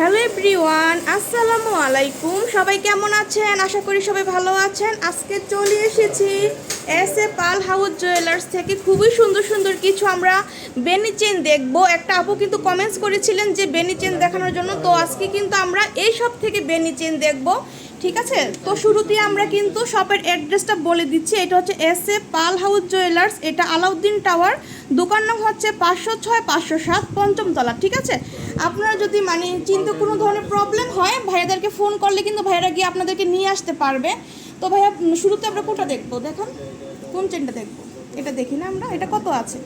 Hello everyone, আসসালামু আলাইকুম। সবাই কেমন আছেন? আশা করি সবাই ভালো আছেন। আজকে চলে এসেছি S A Pal house jewellers থেকে খুবই সুন্দর সুন্দর কিছু আমরা বেনি চেন দেখবো। একটা আপু কিন্তু কমেন্টস করেছিলেন যে বেনি চেন দেখানোর জন্য, তো আজকে কিন্তু আমরা এই সব থেকে বেনি চেন দেখবো। ঠিক আছে, তো শুরুতেই আমরা কিন্তু শপের অ্যাড্রেসটা বলে দিচ্ছি। এটা হচ্ছে S A Pal house jewellers, এটা আলাউদ্দিন টাওয়ার, দোকান নং হচ্ছে 506 507 পঞ্চম তলা। ঠিক আছে, আপনারা যদি চিন্তা কোনো ধরনের প্রবলেম হয় ভাইয়াদেরকে ফোন করলে কিন্তু ভাইয়ারা গিয়ে আপনাদেরকে নিয়ে আসতে পারবে। তো ভাইয়া শুরুতে আমরা কোনটা দেখবো? দেখুন কোন চেনটা দেখবো, এটা দেখি না আমরা। এটা কত আছে?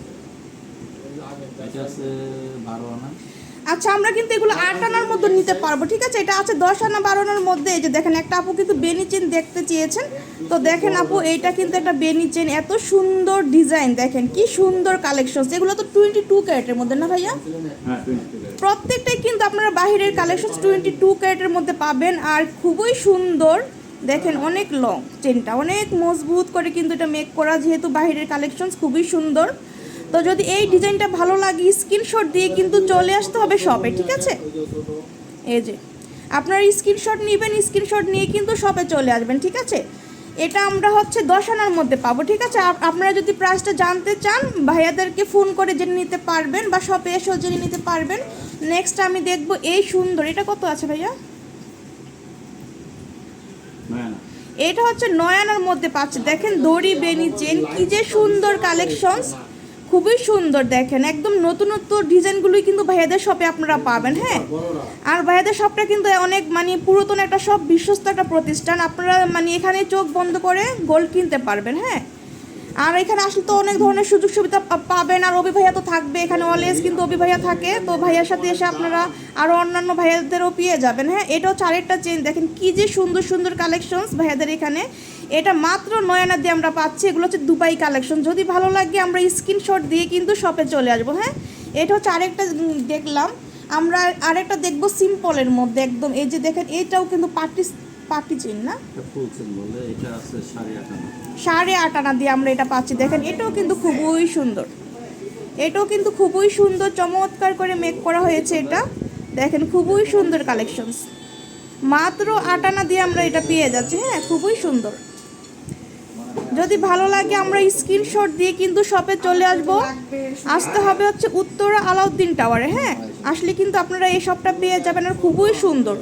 আচ্ছা, আমরা কিন্তু এগুলো 8 আনার মধ্যে নিতে পারবো। ঠিক আছে, এটা আছে 10 আনা 12 আনার মধ্যে। এই যে দেখেন, একটা আপু কিন্তু বেনি চেন দেখতে চেয়েছেন, তো দেখেন আপু, এইটা কিন্তু একটা বেনি চেন, এত সুন্দর ডিজাইন, দেখেন কি সুন্দর কালেকশন। এগুলো তো 22 ক্যারেটের মধ্যে না ভাইয়া? প্রত্যেকটাই কিন্তু আপনারা বাহিরের কালেকশন 22 ক্যারেটের মধ্যে পাবেন, আর খুবই সুন্দর। দেখেন অনেক লং চেনটা, অনেক মজবুত করে কিন্তু এটা মেক করা, যেহেতু বাহিরের কালেকশন খুবই সুন্দর। তো যদি এই ডিজাইনটা ভালো লাগে স্ক্রিনশট দিয়ে কিন্তু চলে আসতে হবে শপে। ঠিক আছে, এই যে আপনারা স্ক্রিনশট নেবেন, স্ক্রিনশট নিয়ে কিন্তু শপে চলে আসবেন। ঠিক আছে, এটা আমরা হচ্ছে 10 আনার মধ্যে পাবো। ঠিক আছে, আপনারা যদি প্রাইসটা জানতে চান ভাইয়াদেরকে ফোন করে জেনে নিতে পারবেন, বা শপে এসেও জেনে নিতে পারবেন। নেক্সট আমি দেখব এই সুন্দর, এটা কত আছে ভাইয়া? এটা হচ্ছে 9 আনার মধ্যে পাচ্ছে। দেখেন দড়ি বেনি চেন, কি যে সুন্দর কালেকশনস, খুবই সুন্দর। দেখেন একদম নতুন নতুন ডিজাইনগুলোই কিন্তু ভাইয়াদের শপে আপনারা পাবেন। হ্যাঁ, আর ভাইয়াদের শপটা কিন্তু অনেক পুরাতন একটা শপ, বিশ্বস্ত একটা প্রতিষ্ঠান। আপনারা এখানে চোখ বন্ধ করে গোল্ড কিনতে পারবেন। হ্যাঁ, আর এখানে আসলে তো অনেক ধরনের সুযোগ সুবিধা পাবেন, আর অভি ভাইয়া তো থাকবে এখানে, অলওয়েজ কিন্তু অভি ভাইয়া থাকে। তো ভাইয়ার সাথে এসে আপনারা আরও অন্যান্য ভাইয়াদেরও পেয়ে যাবেন। হ্যাঁ, এটা হচ্ছে আরেকটা চেন, দেখেন কি যে সুন্দর সুন্দর কালেকশনস ভাইয়াদের এখানে। এটা মাত্র 9 আনা দিয়ে আমরা পাচ্ছি। এগুলো হচ্ছে দুবাই কালেকশন। যদি ভালো লাগে আমরা স্ক্রিনশট দিয়ে কিন্তু শপে চলে আসবো। হ্যাঁ, এটা হচ্ছে আরেকটা দেখলাম। আমরা আরেকটা দেখবো সিম্পলের মধ্যে একদম। এই যে দেখেন, এটাও কিন্তু পার্টি চেন না, ফুল চেন বলে, এটা আছে 8.5 আনা। 8.5 আনা দিয়ে আমরা এটা পাচ্ছি। দেখেন এটাও কিন্তু খুবই সুন্দর, এটাও কিন্তু খুবই সুন্দর, চমৎকার করে মেক করা হয়েছে এটা। দেখেন খুবই সুন্দর কালেকশনস, মাত্র 8 আনা দিয়ে আমরা এটা পেয়ে যাচ্ছি। হ্যাঁ, খুবই সুন্দর। যদি ভালো লাগে আমরা স্ক্রিনশট দিয়ে কিন্তু শপে চলে আসতে হবে হচ্ছে উত্তরা আলাউদ্দিন টাওয়ারে। হ্যাঁ, আসলে কিন্তু আপনারা এই শপটা পেয়ে যাবেন, আর খুবই সুন্দর।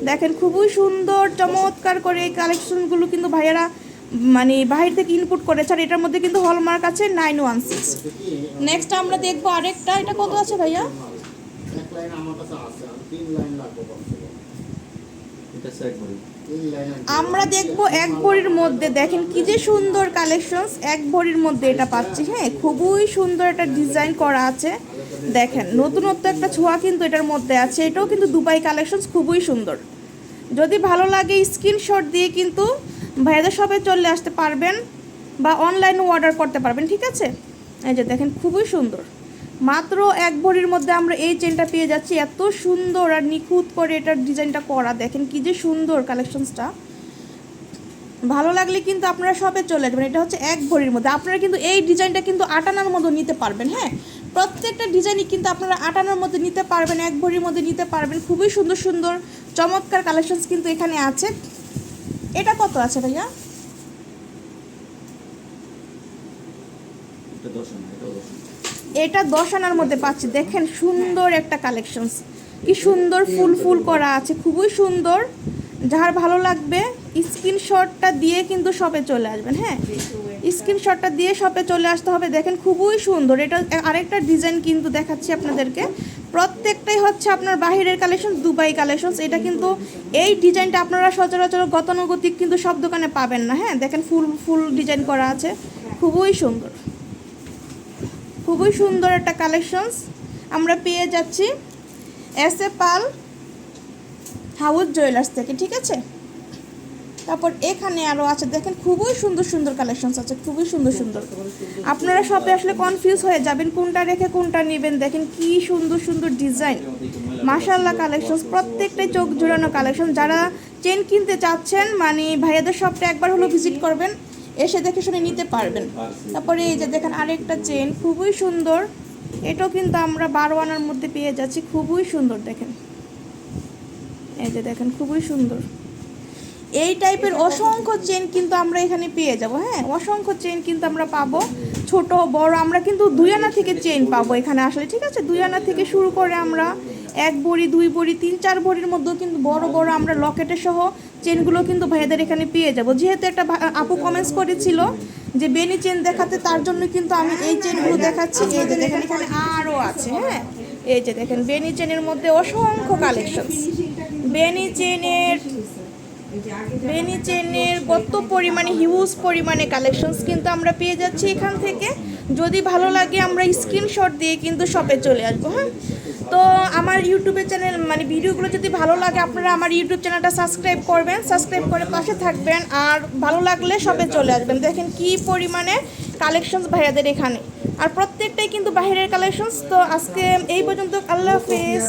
দেখেন খুবই সুন্দর চমৎকার করে এই কালেকশনগুলো কিন্তু ভাইয়ারা বাহির থেকে ইনপুট করেছে, আর এটার মধ্যে কিন্তু হলমার্ক আছে 916। নেক্সট আমরা দেখবো আরেকটা, এটা কত আছে ভাইয়া? আমরা দেখবো 1 ভরির মধ্যে। দেখেন কি যে সুন্দর কালেকশনস, 1 ভরির মধ্যে এটা পাচ্ছি। হ্যাঁ, খুবই সুন্দর একটা ডিজাইন করা আছে। দেখেন নতুনত্ব একটা ছোঁয়া কিন্তু এটার মধ্যে আছে। এটাও কিন্তু দুবাই কালেকশনস, খুবই সুন্দর। যদি ভালো লাগে স্ক্রিনশট দিয়ে কিন্তু ভাইয়াদের শপে চলে আসতে পারবেন, বা অনলাইনে অর্ডার করতে পারবেন। ঠিক আছে, এই যে দেখেন খুবই সুন্দর, মাত্র 1 ভরির মধ্যে আমরা এই চেনটা পেয়ে যাচ্ছি। এত সুন্দর আর নিখুঁত করে এটার ডিজাইনটা করা, দেখেন কি যে সুন্দর কালেকশনসটা। ভালো লাগলে কিন্তু আপনারা শপে চলে আসবেন। এটা হচ্ছে 1 ভরির মধ্যে। আপনারা কিন্তু এই ডিজাইনটা কিন্তু 8 আনার মধ্যে নিতে পারবেন। হ্যাঁ, প্রত্যেকটা ডিজাইনই কিন্তু আপনারা 8 আনার মধ্যে নিতে পারবেন, 1 ভরির মধ্যে নিতে পারবেন। খুবই সুন্দর সুন্দর চমৎকার কালেকশনস কিন্তু এখানে আছে। এটা কত আছে ভাইয়া? এটা 10 আনার মধ্যে পাচ্ছি। দেখেন সুন্দর একটা কালেকশনস, কি সুন্দর ফুল ফুল করা আছে, খুবই সুন্দর। যার ভালো লাগবে স্ক্রিনশটটা দিয়ে কিন্তু শপে চলে আসবেন। হ্যাঁ, স্ক্রিনশটটা দিয়ে শপে চলে আসতে হবে। দেখেন খুবই সুন্দর। এটা আরেকটা ডিজাইন কিন্তু দেখাচ্ছি আপনাদেরকে। প্রত্যেকটাই হচ্ছে আপনার বাহিরের কালেকশন, দুবাই কালেকশনস। এটা কিন্তু এই ডিজাইনটা আপনারা সচরাচর গতানুগতিক কিন্তু সব দোকানে পাবেন না। হ্যাঁ, দেখেন ফুল ফুল ডিজাইন করা আছে, খুবই সুন্দর, খুবই সুন্দর একটা কালেকশনস আমরা পেয়ে যাচ্ছি S A Pal house jewellers থেকে। ঠিক আছে, তারপর এখানে আরও আছে, দেখেন খুবই সুন্দর সুন্দর কালেকশনস আছে, খুবই সুন্দর সুন্দর। আপনারা শপে আসলে কনফিউজ হয়ে যাবেন কোনটা রেখে কোনটা নেবেন। দেখেন কি সুন্দর সুন্দর ডিজাইন, মাশাআল্লাহ কালেকশনস, প্রত্যেকটাই চোখ জোড়ানো কালেকশন। যারা চেন কিনতে চাচ্ছেন ভাইয়াদের শপটা একবার হলো ভিজিট করবেন, এসে দেখে শুনে নিতে পারবেন। তারপরে এই যে দেখেন আরেকটা চেন, খুবই সুন্দর। এটাও কিন্তু আমরা 12 আনার মধ্যে পেয়ে যাচ্ছি, খুবই সুন্দর। দেখেন এই যে দেখেন খুবই সুন্দর। এই টাইপের অসংখ্য চেন কিন্তু আমরা এখানে পেয়ে যাব। হ্যাঁ, অসংখ্য চেন কিন্তু আমরা পাবো, ছোট বড়। আমরা কিন্তু 2 আনা থেকে চেন পাবো এখানে আসলে, ঠিক আছে? 2 আনা থেকে শুরু করে আমরা 1 ভরি, 2 ভরি, 3-4 ভরির মধ্যেও কিন্তু বড় বড় আমরা লকেটের সহ চেনগুলো কিন্তু ভাইয়াদের এখানে পেয়ে যাব। যেহেতু একটা আপু কমেন্টস করেছিল যে বেনি চেন দেখাতে, তার জন্য কিন্তু আমি এই চেনগুলো দেখাচ্ছি। এই যে দেখেন এখানে আরও আছে। হ্যাঁ, এই যে দেখেন বেনি চেনের মধ্যে অসংখ্য কালেকশন। বেনি চেনের কত পরিমাণে, হিউজ পরিমাণে কালেকশনস কিন্তু আমরা পেয়ে যাচ্ছি এখান থেকে। যদি ভালো লাগে আমরা স্ক্রিনশট দিয়ে কিন্তু শপে চলে আসবো। হ্যাঁ, তো আমার ইউটিউবের চ্যানেল মানে ভিডিওগুলো যদি ভালো লাগে আপনারা আমার ইউটিউব চ্যানেলটা সাবস্ক্রাইব করবেন, সাবস্ক্রাইব করে পাশে থাকবেন, আর ভালো লাগলে শপে চলে আসবেন। দেখেন কি পরিমাণে কালেকশনস ভাইয়াদের এখানে, আর প্রত্যেকটাই কিন্তু বাইরের কালেকশনস। তো আজকে এই পর্যন্ত, আল্লাহ হাফেজ।